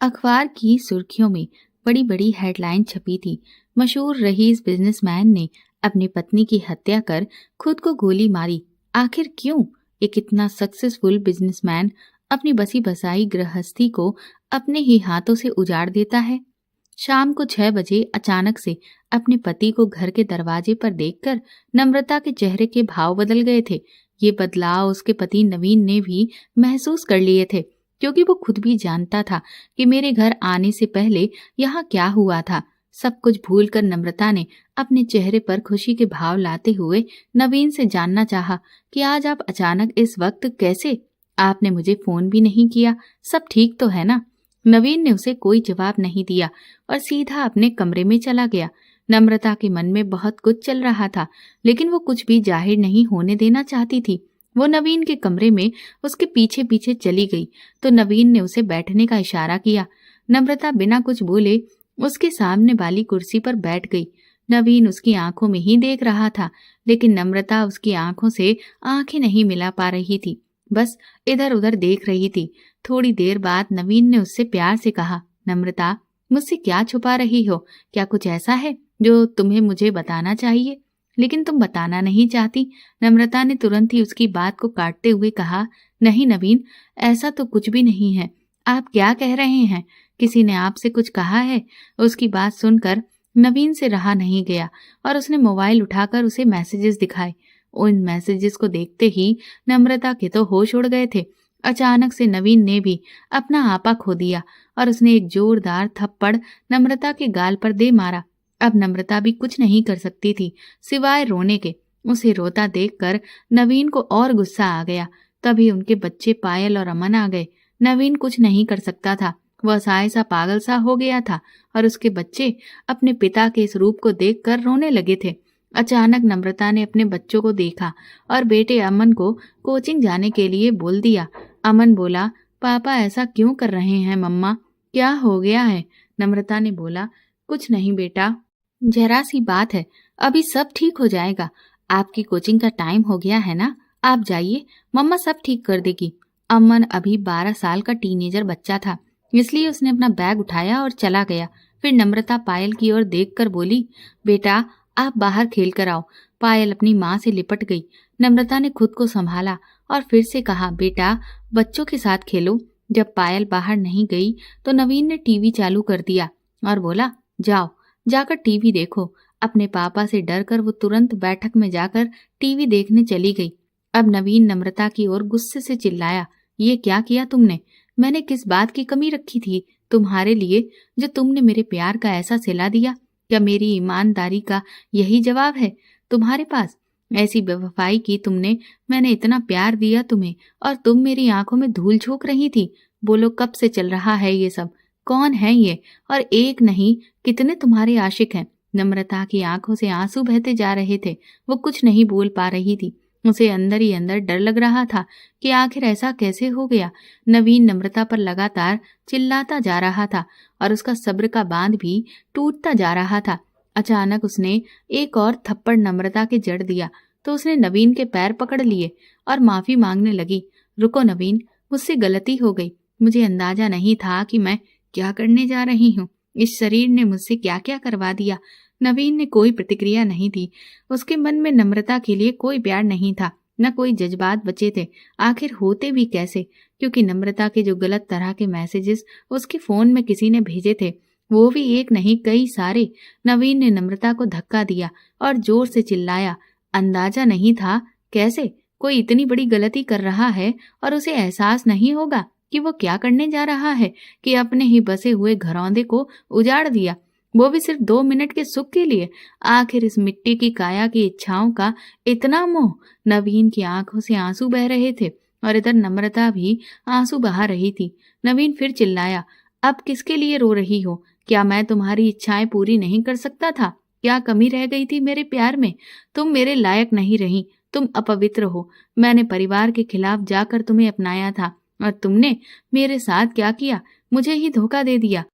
अखबार की सुर्खियों में बड़ी बड़ी हेडलाइन छपी थी। मशहूर रईस बिजनेसमैन ने अपनी पत्नी की हत्या कर खुद को गोली मारी। आखिर क्यों? एक इतना सक्सेसफुल बिजनेसमैन अपनी बसी बसाई गृहस्थी को अपने ही हाथों से उजाड़ देता है। शाम को 6 बजे अचानक से अपने पति को घर के दरवाजे पर देखकर नम्रता के चेहरे के भाव बदल गए थे। ये बदलाव उसके पति नवीन ने भी महसूस कर लिए थे, क्योंकि वो खुद भी जानता था कि मेरे घर आने से पहले यहाँ क्या हुआ था। सब कुछ भूलकर नम्रता ने अपने चेहरे पर खुशी के भाव लाते हुए नवीन से जानना चाहा कि आज आप अचानक इस वक्त कैसे? आपने मुझे फोन भी नहीं किया, सब ठीक तो है ना? नवीन ने उसे कोई जवाब नहीं दिया और सीधा अपने कमरे में चला गया। नम्रता के मन में बहुत कुछ चल रहा था, लेकिन वो कुछ भी जाहिर नहीं होने देना चाहती थी। वो नवीन के कमरे में उसके पीछे पीछे चली गई तो नवीन ने उसे बैठने का इशारा किया। नम्रता बिना कुछ बोले उसके सामने वाली कुर्सी पर बैठ गई। नवीन उसकी आंखों में ही देख रहा था, लेकिन नम्रता उसकी आंखों से आंखें नहीं मिला पा रही थी, बस इधर उधर देख रही थी। थोड़ी देर बाद नवीन ने उससे प्यार से कहा, नम्रता, मुझसे क्या छुपा रही हो? क्या कुछ ऐसा है जो तुम्हें मुझे बताना चाहिए, लेकिन तुम बताना नहीं चाहती? नम्रता ने तुरंत ही उसकी बात को काटते हुए कहा, नहीं नवीन, ऐसा तो कुछ भी नहीं है। आप क्या कह रहे हैं? किसी ने आपसे कुछ कहा है? उसकी बात सुनकर नवीन से रहा नहीं गया और उसने मोबाइल उठाकर उसे मैसेजेस दिखाए। उन मैसेजेस को देखते ही नम्रता के तो होश उड़ गए थे। अचानक से नवीन ने भी अपना आपा खो दिया और उसने एक जोरदार थप्पड़ नम्रता के गाल पर दे मारा। अब नम्रता भी कुछ नहीं कर सकती थी सिवाय रोने के। उसे रोता देखकर नवीन को और गुस्सा आ गया। तभी उनके बच्चे पायल और अमन आ गए। नवीन कुछ नहीं कर सकता था, वह असहाय सा पागल सा हो गया था और उसके बच्चे अपने पिता के इस रूप को देखकर रोने लगे थे। अचानक नम्रता ने अपने बच्चों को देखा और बेटे अमन को कोचिंग जाने के लिए बोल दिया। अमन बोला, पापा ऐसा क्यों कर रहे हैं मम्मा, क्या हो गया है? नम्रता ने बोला, कुछ नहीं बेटा, जरा सी बात है, अभी सब ठीक हो जाएगा। आपकी कोचिंग का टाइम हो गया है ना, आप जाइए, मम्मा सब ठीक कर देगी। अमन अभी 12 साल का टीनेजर बच्चा था, इसलिए उसने अपना बैग उठाया और चला गया। फिर नम्रता पायल की ओर देखकर बोली, बेटा आप बाहर खेल कर आओ। पायल अपनी माँ से लिपट गई। नम्रता ने खुद को संभाला और फिर से कहा, बेटा बच्चों के साथ खेलो। जब पायल बाहर नहीं गई तो नवीन ने टीवी चालू कर दिया और बोला, जाओ जाकर टीवी देखो। अपने पापा से डरकर वो तुरंत बैठक में जाकर टीवी देखने चली गई। अब नवीन नम्रता की ओर गुस्से से चिल्लाया, ये क्या किया तुमने? मैंने किस बात की कमी रखी थी तुम्हारे लिए जो तुमने मेरे प्यार का ऐसा सिला दिया? क्या मेरी ईमानदारी का यही जवाब है तुम्हारे पास? ऐसी बेवफाई की तुमने, मैंने इतना प्यार दिया तुम्हें और तुम मेरी आंखों में धूल झोंक रही थी। बोलो कब से चल रहा है ये सब? कौन है ये? और एक नहीं कितने तुम्हारे आशिक हैं? नम्रता की आंखों से आंसू बहते जा रहे थे। वो कुछ नहीं बोल पा रही थी। उसे अंदर ही अंदर डर लग रहा था कि आखिर ऐसा कैसे हो गया। नवीन नम्रता पर लगातार चिल्लाता जा रहा था और उसका सब्र का बांध भी टूटता जा रहा था। अचानक उसने एक और थप्पड़ नम्रता के जड़ दिया तो उसने नवीन के पैर पकड़ लिए और माफी मांगने लगी। रुको नवीन, मुझसे गलती हो गई। मुझे अंदाजा नहीं था कि मैं क्या करने जा रही हूँ। इस शरीर ने मुझसे क्या क्या करवा दिया। नवीन ने कोई प्रतिक्रिया नहीं दी। उसके मन में नम्रता के लिए कोई प्यार नहीं था, न कोई जज्बात बचे थे। आखिर होते भी कैसे, क्योंकि नम्रता के जो गलत तरह के मैसेजेस उसके फोन में किसी ने भेजे थे, वो भी एक नहीं कई सारे। नवीन ने नम्रता को धक्का दिया और जोर से चिल्लाया, अंदाजा नहीं था? कैसे? कोई इतनी बड़ी गलती कर रहा है और उसे एहसास नहीं होगा कि वो क्या करने जा रहा है, कि अपने ही बसे हुए घरौंदे को उजाड़ दिया, वो भी सिर्फ 2 मिनट के सुख के लिए। आखिर इस मिट्टी की काया की इच्छाओं का इतना मोह। नवीन की आंखों से आंसू बह रहे थे और इधर नम्रता भी आंसू बहा रही थी। नवीन फिर चिल्लाया, अब किसके लिए रो रही हो? क्या मैं तुम्हारी इच्छाएं पूरी नहीं कर सकता था? क्या कमी रह गई थी मेरे प्यार में? तुम मेरे लायक नहीं रही, तुम अपवित्र हो। मैंने परिवार के खिलाफ जाकर तुम्हें अपनाया था और तुमने मेरे साथ क्या किया? मुझे ही धोखा दे दिया।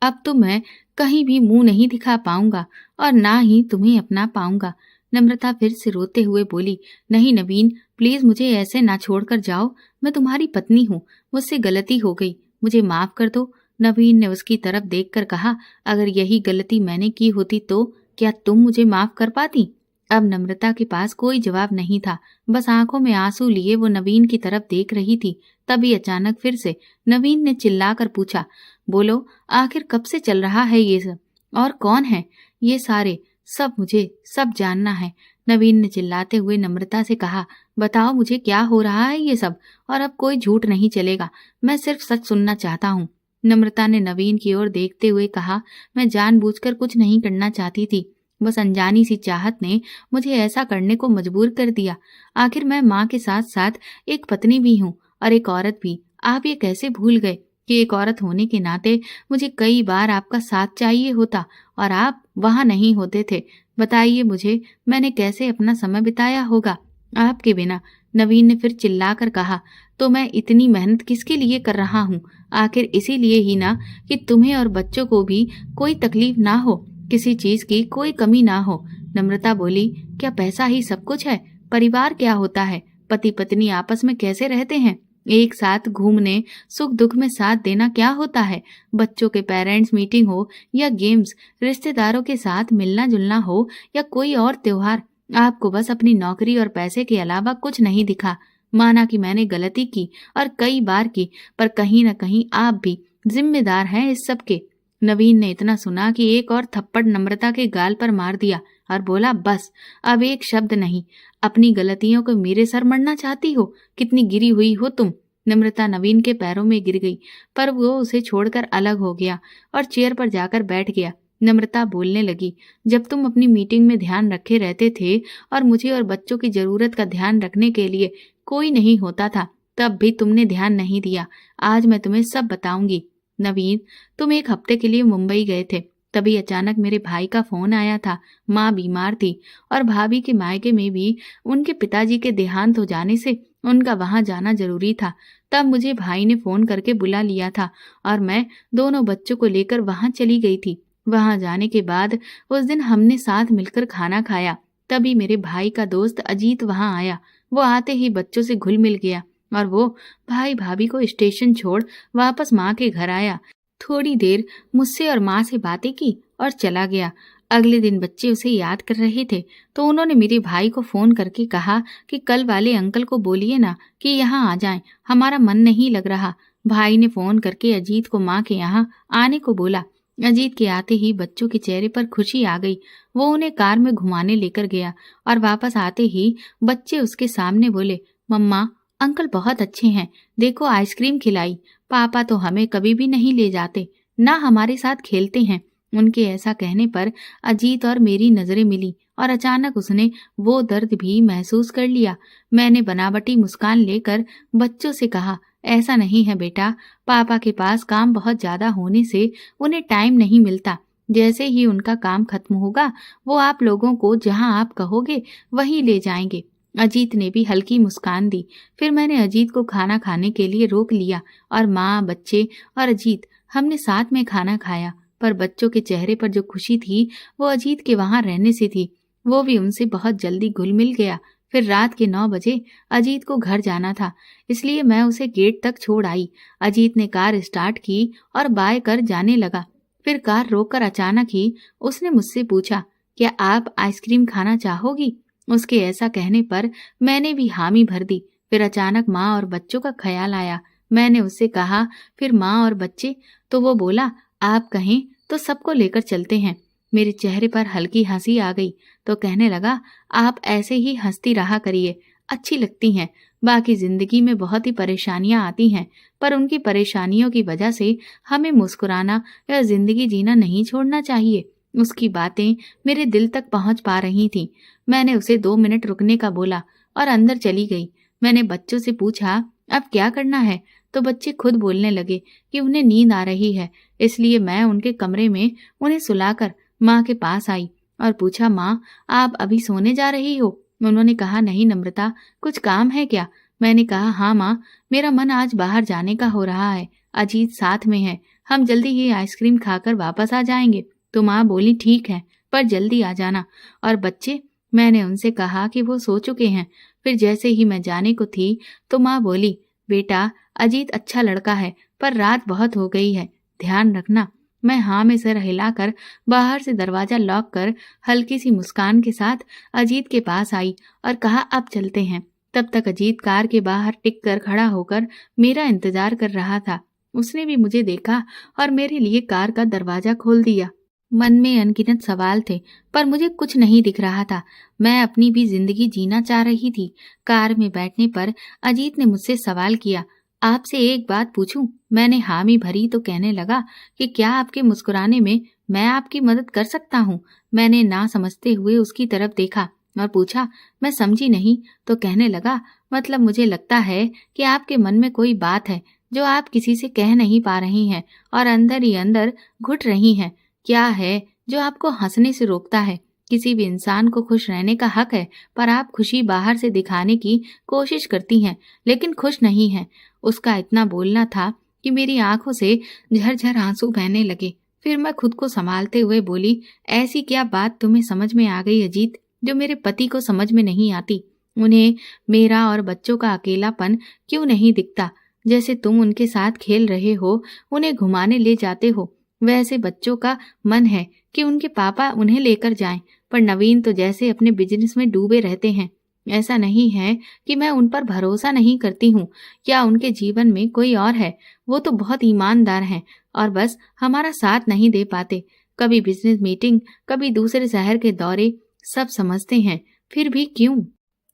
अब तो मैं कहीं भी मुंह नहीं दिखा पाऊंगा और ना ही तुम्हें अपना पाऊंगा। नम्रता फिर से रोते हुए बोली, नहीं नवीन, प्लीज मुझे ऐसे ना छोड़कर जाओ। मैं तुम्हारी पत्नी हूँ, मुझसे गलती हो गई, मुझे माफ कर दो। नवीन ने उसकी तरफ देखकर कहा, अगर यही गलती मैंने की होती तो क्या तुम मुझे माफ कर पाती? अब नम्रता के पास कोई जवाब नहीं था, बस आंखों में आंसू लिए वो नवीन की तरफ देख रही थी। तभी अचानक फिर से नवीन ने चिल्लाकर पूछा, बोलो, आखिर कब से चल रहा है ये सब, और कौन है ये सारे? सब मुझे सब जानना है। नवीन ने चिल्लाते हुए नम्रता से कहा, बताओ मुझे क्या हो रहा है ये सब, और अब कोई झूठ नहीं चलेगा, मैं सिर्फ सच सुनना चाहता हूँ। नम्रता ने नवीन की ओर देखते हुए कहा, मैं जानबूझकर कुछ नहीं करना चाहती थी, बस अनजानी सी चाहत ने मुझे ऐसा करने को मजबूर कर दिया। आखिर मैं माँ के साथ साथ एक पत्नी भी हूँ और एक औरत भी। आप ये कैसे भूल गए कि एक औरत होने के नाते मुझे कई बार आपका साथ चाहिए होता और आप वहाँ नहीं होते थे। बताइए मुझे, मैंने कैसे अपना समय बिताया होगा आपके बिना? नवीन ने फिर चिल्लाकर कहा, तो मैं इतनी मेहनत किसके लिए कर रहा हूँ? आखिर इसीलिए ही ना कि तुम्हें और बच्चों को भी कोई तकलीफ ना हो, किसी चीज की कोई कमी ना हो। नम्रता बोली, क्या पैसा ही सब कुछ है? परिवार क्या होता है? पति पत्नी आपस में कैसे रहते हैं? एक साथ घूमने, सुख दुख में साथ देना क्या होता है? बच्चों के पेरेंट्स मीटिंग हो या गेम्स, रिश्तेदारों के साथ मिलना जुलना हो या कोई और त्योहार, आपको बस अपनी नौकरी और पैसे के अलावा कुछ नहीं दिखा। माना कि मैंने गलती की और कई बार की, पर कहीं न कहीं आप भी जिम्मेदार हैं इस सब के। नवीन ने इतना सुना कि एक और थप्पड़ नम्रता के गाल पर मार दिया और बोला, बस अब एक शब्द नहीं। अपनी गलतियों को मेरे सर मढ़ना चाहती हो? कितनी गिरी हुई हो तुम? नम्रता नवीन के पैरों में गिर गई, पर वो उसे छोड़कर अलग हो गया और चेयर पर जाकर बैठ गया। नम्रता बोलने लगी, जब तुम अपनी मीटिंग में ध्यान रखे रहते थे और मुझे और बच्चों की जरूरत का ध्यान रखने के लिए कोई नहीं होता था, तब भी तुमने ध्यान नहीं दिया। आज मैं तुम्हें सब बताऊंगी। नवीन, तुम एक हफ्ते के लिए मुंबई गए थे, तभी अचानक मेरे भाई का फोन आया था। माँ बीमार थी और भाभी के मायके में भी उनके पिताजी के देहांत हो जाने से उनका वहां जाना जरूरी था। तब मुझे भाई ने फोन करके बुला लिया था और मैं दोनों बच्चों को लेकर वहां चली गई थी। वहां जाने के बाद उस दिन हमने साथ मिलकर खाना खाया। तभी मेरे भाई का दोस्त अजीत वहां आया। वो आते ही बच्चों से घुल मिल गया और वो भाई भाभी को स्टेशन छोड़ वापस माँ के घर आया। थोड़ी देर मुझसे और माँ से बातें की और चला गया। अगले दिन बच्चे उसे याद कर रहे थे तो उन्होंने मेरे भाई को फोन करके कहा कि कल वाले अंकल को बोलिए ना कि यहाँ आ जाएं, हमारा मन नहीं लग रहा। भाई ने फोन करके अजीत को माँ के यहाँ आने को बोला। अजीत के आते ही बच्चों के चेहरे पर खुशी आ गई। वो उन्हें कार में घुमाने लेकर गया और वापस आते ही बच्चे उसके सामने बोले, मम्मा, अंकल बहुत अच्छे हैं, देखो आइसक्रीम खिलाई। पापा तो हमें कभी भी नहीं ले जाते, ना हमारे साथ खेलते हैं। उनके ऐसा कहने पर अजीत और मेरी नजरें मिली और अचानक उसने वो दर्द भी महसूस कर लिया। मैंने बनावटी मुस्कान लेकर बच्चों से कहा, ऐसा नहीं है बेटा, पापा के पास काम बहुत ज्यादा होने से उन्हें टाइम नहीं मिलता। जैसे ही उनका काम खत्म होगा वो आप लोगों को जहां आप कहोगे वहीं ले जाएंगे। अजीत ने भी हल्की मुस्कान दी। फिर मैंने अजीत को खाना खाने के लिए रोक लिया और माँ, बच्चे और अजीत हमने साथ में खाना खाया। पर बच्चों के चेहरे पर जो खुशी थी वो अजीत के वहां रहने से थी। वो भी उनसे बहुत जल्दी घुल मिल गया। फिर रात के 9 बजे अजीत को घर जाना था, इसलिए मैं उसे गेट तक छोड़ आई। अजीत ने कार स्टार्ट की और बाय कर जाने लगा। फिर कार रोककर अचानक ही उसने मुझसे पूछा, क्या आप आइसक्रीम खाना चाहोगी? उसके ऐसा कहने पर मैंने भी हामी भर दी। फिर अचानक माँ और बच्चों का ख्याल आया। मैंने उससे कहा, फिर माँ और बच्चे? तो वो बोला, आप कहें तो सबको लेकर चलते हैं। मेरे चेहरे पर हल्की हंसी आ गई तो कहने लगा, आप ऐसे ही हंसती रहा करिए, अच्छी लगती हैं। बाकी जिंदगी में बहुत ही परेशानियां आती हैं, पर उनकी परेशानियों की वजह से हमें मुस्कुराना या जिंदगी जीना नहीं छोड़ना चाहिए। उसकी बातें मेरे दिल तक पहुंच पा रही थीं। मैंने उसे 2 मिनट रुकने का बोला और अंदर चली गई। मैंने बच्चों से पूछा, अब क्या करना है? तो बच्चे खुद बोलने लगे कि उन्हें नींद आ रही है, इसलिए मैं उनके कमरे में उन्हें सुलाकर माँ के पास आई और पूछा, माँ, आप अभी सोने जा रही हो? उन्होंने कहा, नहीं नम्रता, कुछ काम है क्या? मैंने कहा, हाँ माँ, मेरा मन आज बाहर जाने का हो रहा है। अजीत साथ में है, हम जल्दी ही आइसक्रीम खाकर वापस आ जाएंगे। तो माँ बोली, ठीक है, पर जल्दी आ जाना। और बच्चे? मैंने उनसे कहा कि वो सो चुके हैं। फिर जैसे ही मैं जाने को थी तो माँ बोली, बेटा, अजीत अच्छा लड़का है, पर रात बहुत हो गई है, ध्यान रखना। मैं हाँ में सिर हिलाकर बाहर से दरवाजा लॉक कर हल्की सी मुस्कान के साथ अजीत के पास आई और कहा, अब चलते हैं। तब तक अजीत कार के बाहर टिक कर खड़ा होकर मेरा इंतजार कर रहा था। उसने भी मुझे देखा और मेरे लिए कार का दरवाजा खोल दिया। मन में अनगिनत सवाल थे, पर मुझे कुछ नहीं दिख रहा था। मैं अपनी भी जिंदगी जीना चाह रही थी। कार में बैठने पर अजीत ने मुझसे सवाल किया, आपसे एक बात पूछूं? मैंने हामी भरी तो कहने लगा कि क्या आपके मुस्कुराने में मैं आपकी मदद कर सकता हूँ? मैंने ना समझते हुए उसकी तरफ देखा और पूछा, मैं समझी नहीं। तो कहने लगा, मतलब मुझे लगता है कि आपके मन में कोई बात है जो आप किसी से कह नहीं पा रही हैं और अंदर ही अंदर घुट रही हैं। क्या है जो आपको हंसने से रोकता है? किसी भी इंसान को खुश रहने का हक है, पर आप खुशी बाहर से दिखाने की कोशिश करती हैं, लेकिन खुश नहीं हैं। उसका इतना बोलना था कि मेरी आंखों से झरझर आंसू बहने लगे। फिर मैं खुद को संभालते हुए बोली, ऐसी क्या बात तुम्हें समझ में आ गई अजीत, जो मेरे पति को समझ में नहीं आती? उन्हें मेरा और बच्चों का अकेलापन क्यों नहीं दिखता? जैसे तुम उनके साथ खेल रहे हो, उन्हें घुमाने ले जाते हो, वैसे बच्चों का मन है कि उनके पापा उन्हें लेकर जाएं, पर नवीन तो जैसे अपने बिजनेस में डूबे रहते हैं। ऐसा नहीं है कि मैं उन पर भरोसा नहीं करती हूँ या उनके जीवन में कोई और है। वो तो बहुत ईमानदार हैं और बस हमारा साथ नहीं दे पाते। कभी बिजनेस मीटिंग, कभी दूसरे शहर के दौरे, सब समझते हैं, फिर भी क्यों?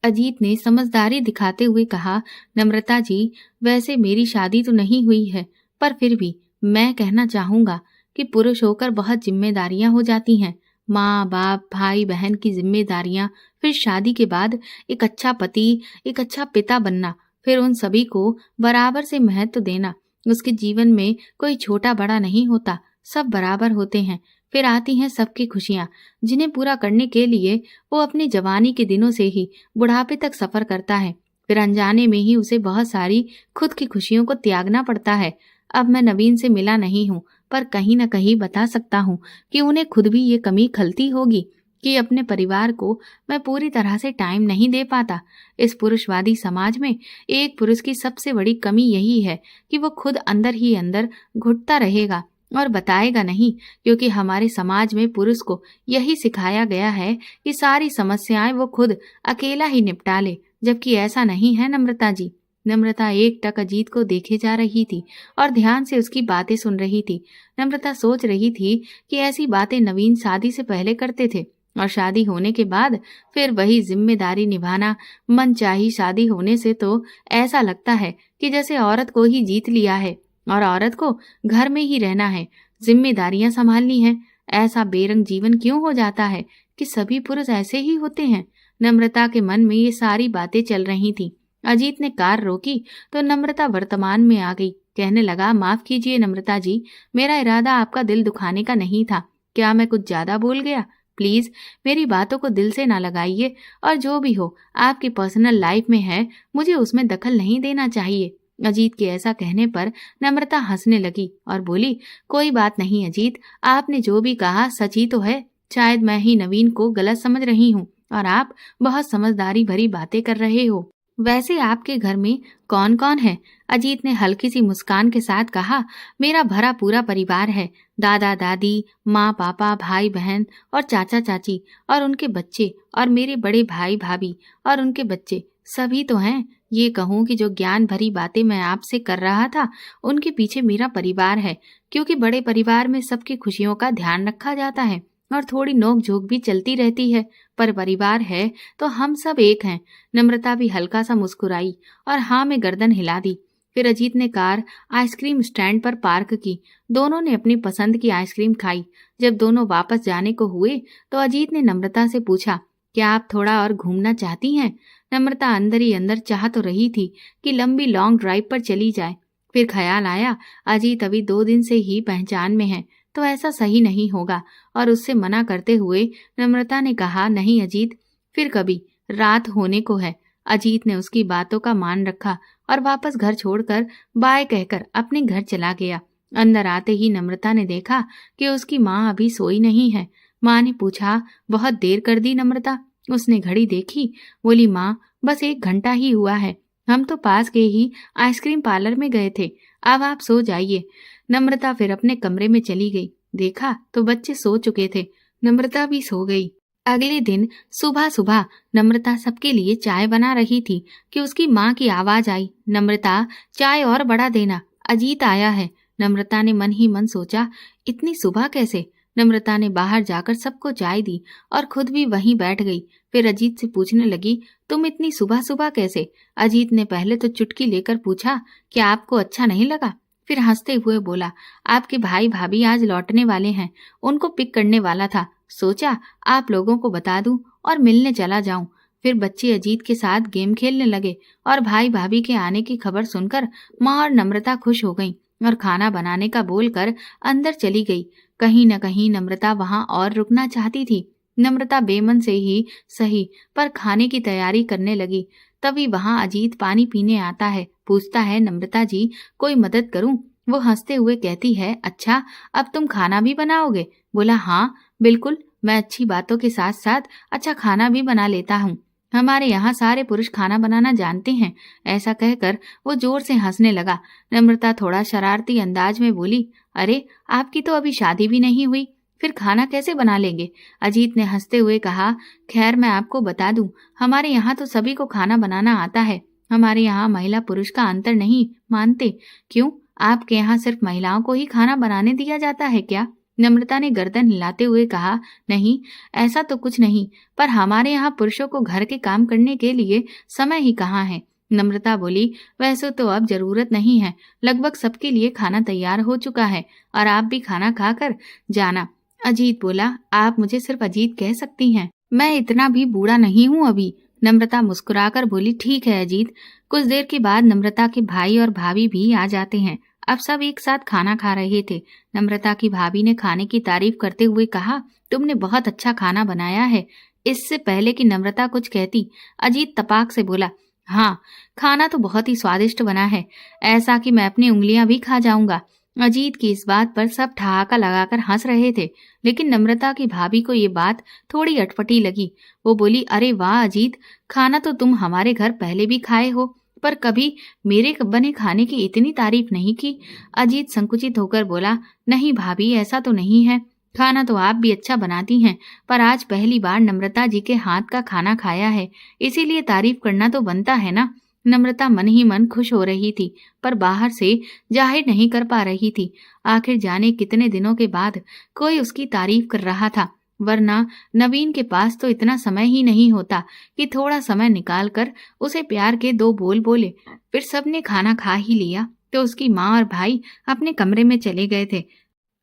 अजीत ने समझदारी दिखाते हुए कहा, नम्रता जी, वैसे मेरी शादी तो नहीं हुई है, पर फिर भी मैं कहना चाहूंगा कि पुरुष होकर बहुत जिम्मेदारियां हो जाती हैं। माँ बाप, भाई बहन की जिम्मेदारियां, फिर शादी के बाद एक अच्छा पति, एक अच्छा पिता बनना, फिर उन सभी को बराबर से महत्व देना। उसके जीवन में कोई छोटा बड़ा नहीं होता, सब बराबर होते हैं। फिर आती हैं सबकी खुशियां, जिन्हें पूरा करने के लिए वो अपनी जवानी के दिनों से ही बुढ़ापे तक सफर करता है। फिर अनजाने में ही उसे बहुत सारी खुद की खुशियों को त्यागना पड़ता है। अब मैं नवीन से मिला नहीं हूँ, पर कहीं न कहीं बता सकता हूँ कि उन्हें खुद भी ये कमी खलती होगी कि अपने परिवार को मैं पूरी तरह से टाइम नहीं दे पाता। इस पुरुषवादी समाज में एक पुरुष की सबसे बड़ी कमी यही है कि वो खुद अंदर ही अंदर घुटता रहेगा और बताएगा नहीं, क्योंकि हमारे समाज में पुरुष को यही सिखाया गया है कि सारी समस्याएं वो खुद अकेला ही निपटा ले, जबकि ऐसा नहीं है नम्रता जी। नम्रता एकटक अजीत को देखे जा रही थी और ध्यान से उसकी बातें सुन रही थी। नम्रता सोच रही थी कि ऐसी बातें नवीन शादी से पहले करते थे और शादी होने के बाद फिर वही जिम्मेदारी निभाना। मनचाही शादी होने से तो ऐसा लगता है कि जैसे औरत को ही जीत लिया है और औरत को घर में ही रहना है, जिम्मेदारियां संभालनी है। ऐसा बेरंग जीवन क्यों हो जाता है कि सभी पुरुष ऐसे ही होते हैं? नम्रता के मन में ये सारी बातें चल रही थी। अजीत ने कार रोकी तो नम्रता वर्तमान में आ गई। कहने लगा, माफ कीजिए नम्रता जी, मेरा इरादा आपका दिल दुखाने का नहीं था। क्या मैं कुछ ज्यादा बोल गया? प्लीज मेरी बातों को दिल से ना लगाइए, और जो भी हो आपकी पर्सनल लाइफ में है, मुझे उसमें दखल नहीं देना चाहिए। अजीत के ऐसा कहने पर नम्रता हंसने लगी और बोली, कोई बात नहीं अजीत, आपने जो भी कहा सच ही तो है। शायद मैं ही नवीन को गलत समझ रही हूँ और आप बहुत समझदारी भरी बातें कर रहे हो। वैसे आपके घर में कौन कौन है? अजीत ने हल्की सी मुस्कान के साथ कहा, मेरा भरा पूरा परिवार है। दादा दादी, माँ पापा, भाई बहन और चाचा चाची और उनके बच्चे, और मेरे बड़े भाई भाभी और उनके बच्चे, सभी तो हैं। ये कहूँ कि जो ज्ञान भरी बातें मैं आपसे कर रहा था, उनके पीछे मेरा परिवार है, क्योंकि बड़े परिवार में सबकी खुशियों का ध्यान रखा जाता है और थोड़ी नोक झोंक भी चलती रहती है, पर परिवार है तो हम सब एक हैं। नम्रता भी हल्का सा मुस्कुराई और हाँ में गर्दन हिला दी। फिर अजीत ने कार आइसक्रीम स्टैंड पर पार्क की। दोनों ने अपनी पसंद की आइसक्रीम खाई। जब दोनों वापस जाने को हुए तो अजीत ने नम्रता से पूछा, क्या आप थोड़ा और घूमना चाहती हैं? नम्रता अंदर ही अंदर चाह तो रही थी कि लंबी लॉन्ग ड्राइव पर चली जाए। फिर ख्याल आया, अजीत अभी 2 दिन से ही पहचान में है, तो ऐसा सही नहीं होगा, और उससे मना करते हुए नम्रता ने कहा, नहीं अजीत, फिर कभी, रात होने को है। अजीत ने उसकी बातों का मान रखा और वापस घर छोड़कर बाय कहकर अपने घर चला गया। अंदर आते ही नम्रता ने देखा कि उसकी माँ अभी सोई नहीं है। माँ ने पूछा, बहुत देर कर दी नम्रता? उसने घड़ी देखी, बोली, माँ बस 1 घंटा ही हुआ है, हम तो पास के ही आइसक्रीम पार्लर में गए थे, अब आप सो जाइए। नम्रता फिर अपने कमरे में चली गई। देखा तो बच्चे सो चुके थे, नम्रता भी सो गई। अगले दिन सुबह सुबह नम्रता सबके लिए चाय बना रही थी कि उसकी माँ की आवाज आई, नम्रता चाय और बड़ा देना, अजीत आया है। नम्रता ने मन ही मन सोचा, इतनी सुबह कैसे? नम्रता ने बाहर जाकर सबको चाय दी और खुद भी वहीं बैठ गई। फिर अजीत से पूछने लगी, तुम इतनी सुबह सुबह कैसे? अजीत ने पहले तो चुटकी लेकर पूछा, क्या आपको अच्छा नहीं लगा? फिर हंसते हुए बोला, आपके भाई भाभी आज लौटने वाले हैं, उनको पिक करने वाला था, सोचा आप लोगों को बता दूं और मिलने चला जाऊं। फिर बच्चे अजीत के साथ गेम खेलने लगे और भाई भाभी के आने की खबर सुनकर माँ और नम्रता खुश हो गईं और खाना बनाने का बोलकर अंदर चली गई। कहीं न कहीं नम्रता वहां और रुकना चाहती थी। नम्रता बेमन से ही सही पर खाने की तैयारी करने लगी। तभी वहां अजीत पानी पीने आता है, पूछता है, नम्रता जी कोई मदद करूं? वो हंसते हुए कहती है, अच्छा अब तुम खाना भी बनाओगे? बोला, हाँ बिल्कुल, मैं अच्छी बातों के साथ साथ अच्छा खाना भी बना लेता हूँ। हमारे यहाँ सारे पुरुष खाना बनाना जानते हैं। ऐसा कहकर वो जोर से हंसने लगा। नम्रता थोड़ा शरारती अंदाज में बोली, अरे आपकी तो अभी शादी भी नहीं हुई, फिर खाना कैसे बना लेंगे? अजीत ने हंसते हुए कहा, खैर मैं आपको बता दूं, हमारे यहाँ तो सभी को खाना बनाना आता है। हमारे यहाँ महिला पुरुष का अंतर नहीं मानते। क्यों, आपके यहाँ सिर्फ महिलाओं को ही खाना बनाने दिया जाता है क्या? नम्रता ने गर्दन हिलाते हुए कहा, नहीं ऐसा तो कुछ नहीं, पर हमारे यहाँ पुरुषों को घर के काम करने के लिए समय ही कहाँ है। नम्रता बोली, वैसे तो अब जरूरत नहीं है, लगभग सबके लिए खाना तैयार हो चुका है और आप भी खाना खाकर जाना। अजीत बोला, आप मुझे सिर्फ अजीत कह सकती हैं, मैं इतना भी बूढ़ा नहीं हूँ अभी। नम्रता मुस्कुराकर बोली, ठीक है अजीत। कुछ देर के बाद नम्रता के भाई और भाभी भी आ जाते हैं। अब सब एक साथ खाना खा रहे थे। नम्रता की भाभी ने खाने की तारीफ करते हुए कहा, तुमने बहुत अच्छा खाना बनाया है। इससे पहले कि नम्रता कुछ कहती, अजीत तपाक से बोला, हाँ खाना तो बहुत ही स्वादिष्ट बना है, ऐसा कि मैं अपनी उंगलियां भी खा जाऊंगा। अजीत की इस बात पर सब ठहाका लगाकर हंस रहे थे, लेकिन नम्रता की भाभी को ये बात थोड़ी अटपटी लगी। वो बोली, अरे वाह अजीत, खाना तो तुम हमारे घर पहले भी खाए हो, पर कभी मेरे बने खाने की इतनी तारीफ नहीं की। अजीत संकुचित होकर बोला, नहीं भाभी ऐसा तो नहीं है, खाना तो आप भी अच्छा बनाती हैं, पर आज पहली बार नम्रता जी के हाथ का खाना खाया है, इसीलिए तारीफ करना तो बनता है ना। नम्रता मन ही मन खुश हो रही थी, पर बाहर से जाहिर नहीं कर पा रही थी। आखिर जाने कितने दिनों के बाद कोई उसकी तारीफ कर रहा था, वरना नवीन के पास तो इतना समय ही नहीं होता कि थोड़ा समय निकालकर उसे प्यार के दो बोल बोले। फिर सबने खाना खा ही लिया तो उसकी माँ और भाई अपने कमरे में चले गए थे।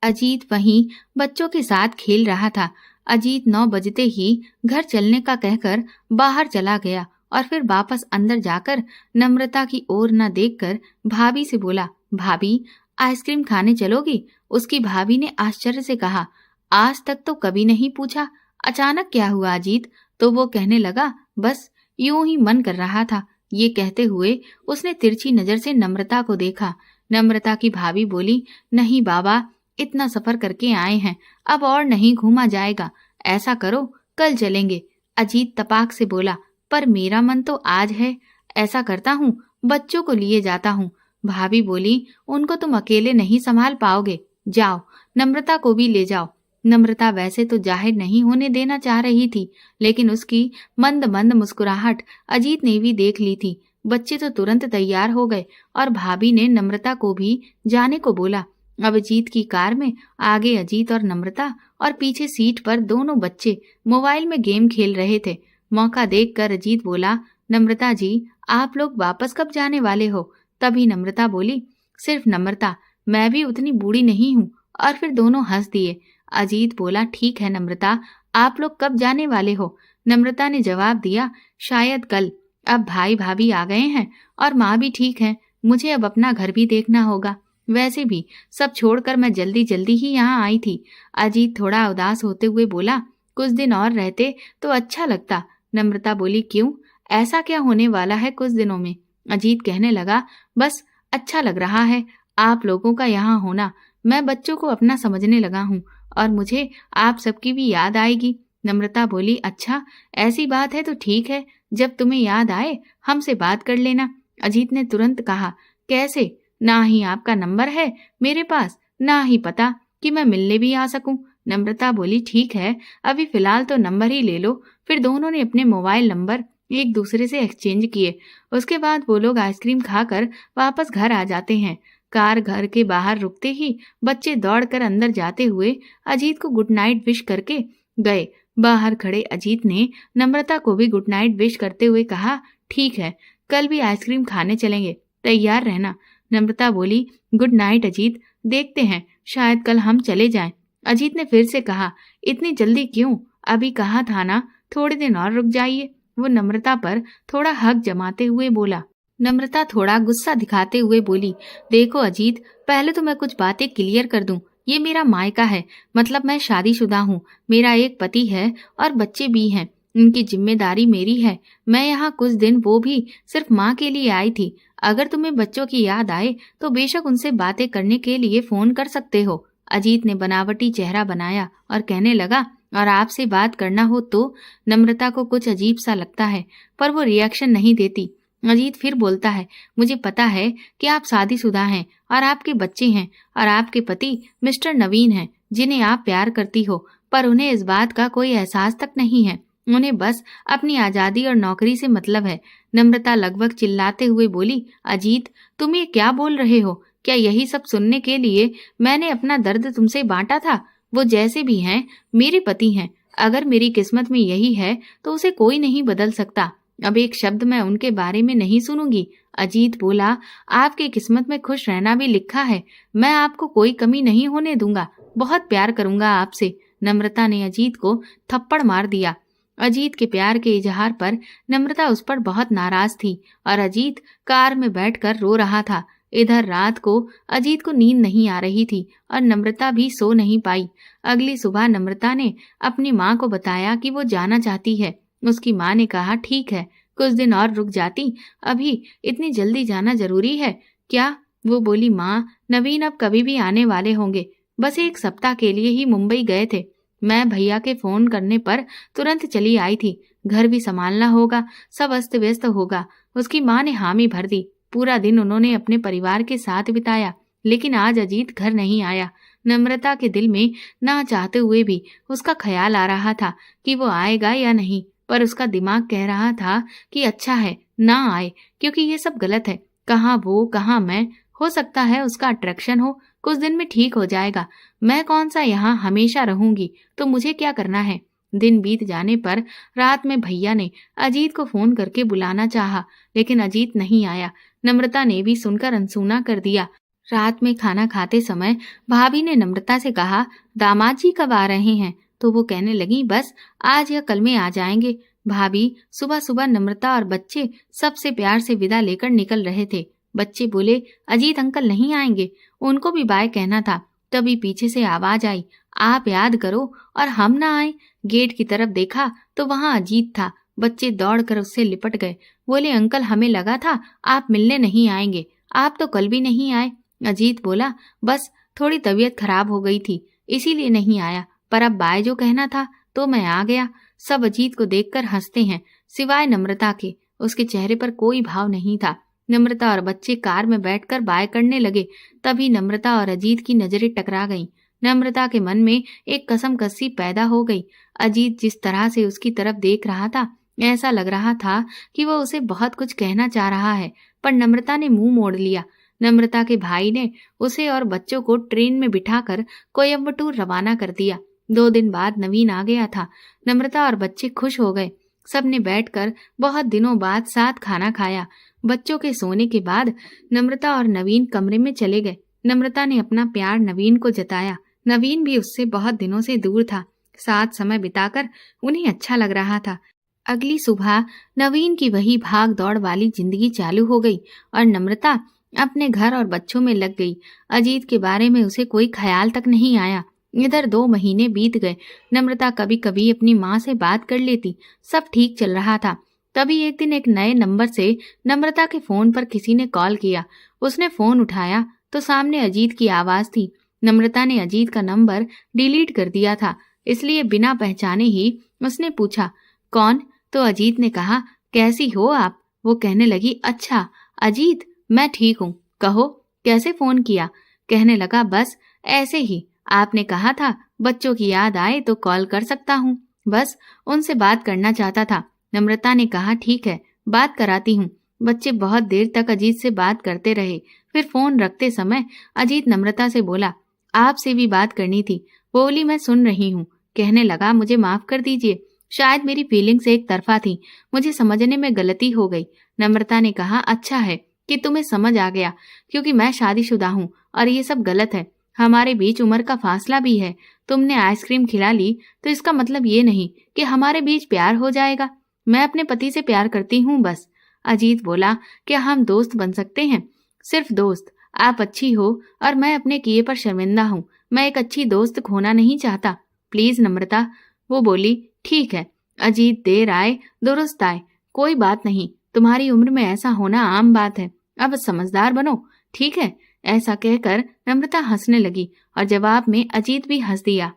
अजीत वहीं बच्चों के साथ खेल रहा था। अजीत 9 बजते ही घर चलने का कहकर बाहर चला गया और फिर वापस अंदर जाकर नम्रता की ओर न देखकर भाभी से बोला, भाभी आइसक्रीम खाने चलोगी? उसकी भाभी ने आश्चर्य से कहा, आज तक तो कभी नहीं पूछा, अचानक क्या हुआ अजीत? तो वो कहने लगा, बस यूं ही मन कर रहा था। ये कहते हुए उसने तिरछी नजर से नम्रता को देखा। नम्रता की भाभी बोली, नहीं बाबा, इतना सफर करके आए हैं, अब और नहीं घूमा जाएगा, ऐसा करो कल चलेंगे। अजीत तपाक से बोला, पर मेरा मन तो आज है, ऐसा करता हूँ बच्चों को लिए जाता हूँ। भाभी बोली, उनको तुम अकेले नहीं संभाल पाओगे, जाओ नम्रता को भी ले जाओ। नम्रता वैसे तो जाहिर नहीं होने देना चाह रही थी, लेकिन उसकी मंद मंद मुस्कुराहट अजीत ने भी देख ली थी। बच्चे तो तुरंत तैयार हो गए और भाभी ने नम्रता को भी जाने को बोला। अब अजीत की कार में आगे अजीत और नम्रता और पीछे सीट पर दोनों बच्चे मोबाइल में गेम खेल रहे थे। मौका देखकर अजीत बोला, नम्रता जी आप लोग वापस कब जाने वाले हो? तभी नम्रता बोली, सिर्फ नम्रता, मैं भी उतनी बूढ़ी नहीं हूँ। और फिर दोनों हंस दिए। अजीत बोला, ठीक है नम्रता, आप लोग कब जाने वाले हो? नम्रता ने जवाब दिया, शायद कल। अब भाई भाभी आ गए हैं और माँ भी ठीक है, मुझे अब अपना घर भी देखना होगा। वैसे भी सब छोड़कर मैं जल्दी जल्दी ही यहाँ आई थी। अजीत थोड़ा उदास होते हुए बोला, कुछ दिन और रहते तो अच्छा लगता। नम्रता बोली, क्यों, ऐसा क्या होने वाला है कुछ दिनों में? अजीत कहने लगा, बस अच्छा लग रहा है आप लोगों का यहाँ होना। मैं बच्चों को अपना समझने लगा हूँ और मुझे आप सबकी भी याद आएगी। नम्रता बोली, अच्छा ऐसी बात है तो ठीक है, जब तुम्हें याद आए हमसे बात कर लेना। अजीत ने तुरंत कहा, कैसे? ना ही आपका नंबर है मेरे पास, ना ही पता कि मैं मिलने भी आ सकूं। नम्रता बोली, ठीक है, अभी फिलहाल तो नंबर ही ले लो। फिर दोनों ने अपने मोबाइल नंबर एक दूसरे से एक्सचेंज किए। उसके बाद वो लोग आइसक्रीम खाकर वापस घर आ जाते हैं। कार घर के बाहर रुकते ही बच्चे दौड़कर अंदर जाते हुए अजीत को गुड नाइट विश करके गए। बाहर खड़े अजीत ने नम्रता को भी गुड नाइट विश करते हुए कहा, ठीक है, कल भी आइसक्रीम खाने चलेंगे, तैयार रहना। नम्रता बोली, गुड नाइट अजीत, देखते हैं, शायद कल हम चले जाएं। अजीत ने फिर से कहा, इतनी जल्दी क्यों? अभी कहा था ना, थोड़े दिन और रुक जाइए। वो नम्रता पर थोड़ा हक जमाते हुए बोला। नम्रता थोड़ा गुस्सा दिखाते हुए बोली, देखो अजीत, पहले तो मैं कुछ बातें क्लियर कर दूं। ये मेरा मायका है, मतलब मैं शादीशुदा हूँ। मेरा एक पति है और बच्चे भी हैं। उनकी जिम्मेदारी मेरी है। मैं यहाँ कुछ दिन, वो भी सिर्फ माँ के लिए आई थी। अगर तुम्हें बच्चों की याद आए तो बेशक उनसे बातें करने के लिए फोन कर सकते हो। अजीत ने बनावटी चेहरा बनाया और कहने लगा, और आपसे बात करना हो तो? नम्रता को कुछ अजीब सा लगता है, पर वो रिएक्शन नहीं देती। अजीत फिर बोलता है, मुझे पता है कि आप शादीशुदा हैं और आपके बच्चे हैं और आपके पति मिस्टर नवीन हैं, जिन्हें आप प्यार करती हो, पर उन्हें इस बात का कोई एहसास तक नहीं है। उन्हें बस अपनी आजादी और नौकरी से मतलब है। नम्रता लगभग चिल्लाते हुए बोली, अजीत, तुम ये क्या बोल रहे हो? क्या यही सब सुनने के लिए मैंने अपना दर्द तुमसे बांटा था? वो जैसे भी हैं मेरे पति हैं। अगर मेरी किस्मत में यही है तो उसे कोई नहीं बदल सकता। अब एक शब्द मैं उनके बारे में नहीं सुनूंगी। अजीत बोला, आपकी किस्मत में खुश रहना भी लिखा है। मैं आपको कोई कमी नहीं होने दूंगा। बहुत प्यार करूंगा आपसे। नम्रता ने अजीत को थप्पड़ मार दिया। अजीत के प्यार के इजहार पर नम्रता उस पर बहुत नाराज थी और अजीत कार में बैठकर रो रहा था। इधर रात को अजीत को नींद नहीं आ रही थी और नम्रता भी सो नहीं पाई। अगली सुबह नम्रता ने अपनी माँ को बताया कि वो जाना चाहती है। उसकी माँ ने कहा, ठीक है, कुछ दिन और रुक जाती, अभी इतनी जल्दी जाना जरूरी है क्या? वो बोली, माँ, नवीन अब कभी भी आने वाले होंगे। बस एक सप्ताह के लिए ही मुंबई गए थे। मैं भैया के फोन करने पर तुरंत चली आई थी। घर भी संभालना होगा, सब अस्त व्यस्त होगा। उसकी माँ ने हामी भर दी। पूरा दिन उन्होंने अपने परिवार के साथ बिताया, लेकिन आज अजीत घर नहीं आया। नम्रता के दिल में ना चाहते हुए भी उसका ख्याल आ रहा था कि वो आएगा या नहीं, पर उसका दिमाग कह रहा था कि अच्छा है ना आए, क्योंकि ये सब गलत है। कहाँ वो, कहाँ मैं। हो सकता है उसका अट्रैक्शन हो, कुछ दिन में ठीक हो जाएगा। मैं कौन सा यहाँ हमेशा रहूंगी, तो मुझे क्या करना है। दिन बीत जाने पर रात में भैया ने अजीत को फोन करके बुलाना चाहा, लेकिन अजीत नहीं आया। नम्रता ने भी सुनकर अनसुना कर दिया। रात में खाना खाते समय भाभी ने नम्रता से कहा, दामाद जी कब आ रहे हैं? तो वो कहने लगी, बस आज या कल में आ जाएंगे। भाभी सुबह सुबह नम्रता और बच्चे सबसे प्यार से विदा लेकर निकल रहे थे। बच्चे बोले, अजीत अंकल नहीं आएंगे, उनको भी बाय कहना था। तभी पीछे से आवाज आई, आप याद करो और हम ना आए। गेट की तरफ देखा तो वहां अजीत था। बच्चे दौड़कर उससे लिपट गए। बोले, अंकल, हमें लगा था आप मिलने नहीं आएंगे, आप तो कल भी नहीं आए। अजीत बोला, बस थोड़ी तबीयत खराब हो गई थी, इसीलिए नहीं आया, पर अब बाय जो कहना था तो मैं आ गया। सब अजीत को देखकर हंसते हैं, सिवाय नम्रता के। उसके चेहरे पर कोई भाव नहीं था। नम्रता और बच्चे कार में बैठकर बाय करने लगे। तभी नम्रता और अजीत की नजरें टकरा गईं। नम्रता के मन में एक कसमकसी पैदा हो गई। अजीत जिस तरह से उसकी तरफ देख रहा था, ऐसा लग रहा था कि वो उसे बहुत कुछ कहना चाह रहा है, पर नम्रता ने मुंह मोड़ लिया। नम्रता के भाई ने उसे और बच्चों को ट्रेन में बिठाकर कोयम्बटूर रवाना कर दिया। 2 दिन बाद नवीन आ गया था। नम्रता और बच्चे खुश हो गए। सबने बैठकर बहुत दिनों बाद साथ खाना खाया। बच्चों के सोने के बाद नम्रता और नवीन कमरे में चले गए। नम्रता ने अपना प्यार नवीन को जताया। नवीन भी उससे बहुत दिनों से दूर था। साथ समय बिताकर उन्हें अच्छा लग रहा था। अगली सुबह नवीन की वही भाग दौड़ वाली जिंदगी चालू हो गई और नम्रता अपने घर और बच्चों में लग गई। अजीत के बारे में उसे कोई ख्याल तक नहीं आया। इधर 2 महीने बीत गए। नम्रता कभी कभी अपनी माँ से बात कर लेती, सब ठीक चल रहा था। तभी एक दिन एक नए नंबर से नम्रता के फोन पर किसी ने कॉल किया। उसने फोन उठाया तो सामने अजीत की आवाज थी। नम्रता ने अजीत का नंबर डिलीट कर दिया था, इसलिए बिना पहचाने ही उसने पूछा, कौन? तो अजीत ने कहा, कैसी हो आप? वो कहने लगी, अच्छा अजीत, मैं ठीक हूँ, कहो कैसे फोन किया? कहने लगा, बस ऐसे ही आपने कहा था बच्चों की याद आए तो कॉल कर सकता हूँ, बस उनसे बात करना चाहता था। नम्रता ने कहा ठीक है, बात कराती हूँ। बच्चे बहुत देर तक अजीत से बात करते रहे। फिर फोन रखते समय अजीत नम्रता से बोला, आपसे भी बात करनी थी। बोली, मैं सुन रही हूँ। कहने लगा, मुझे माफ कर दीजिए, शायद मेरी फीलिंग्स एक तरफा थी, मुझे समझने में गलती हो गई। नम्रता ने कहा, अच्छा है कि तुम्हें समझ आ गया, क्योंकि मैं शादीशुदा हूँ और ये सब गलत है। हमारे बीच उम्र का फासला भी है। तुमने आइसक्रीम खिला ली तो इसका मतलब ये नहीं कि हमारे बीच प्यार हो जाएगा। मैं अपने पति से प्यार करती हूँ बस। अजीत बोला, क्या हम दोस्त बन सकते हैं? सिर्फ दोस्त। आप अच्छी हो और मैं अपने किए पर शर्मिंदा हूँ। मैं एक अच्छी दोस्त खोना नहीं चाहता। प्लीज नम्रता। वो बोली, ठीक है। अजीत, देर आए दुरुस्त आए, कोई बात नहीं, तुम्हारी उम्र में ऐसा होना आम बात है। अब समझदार बनो, ठीक है? ऐसा कहकर नम्रता हंसने लगी और जवाब में अजीत भी हंस दिया।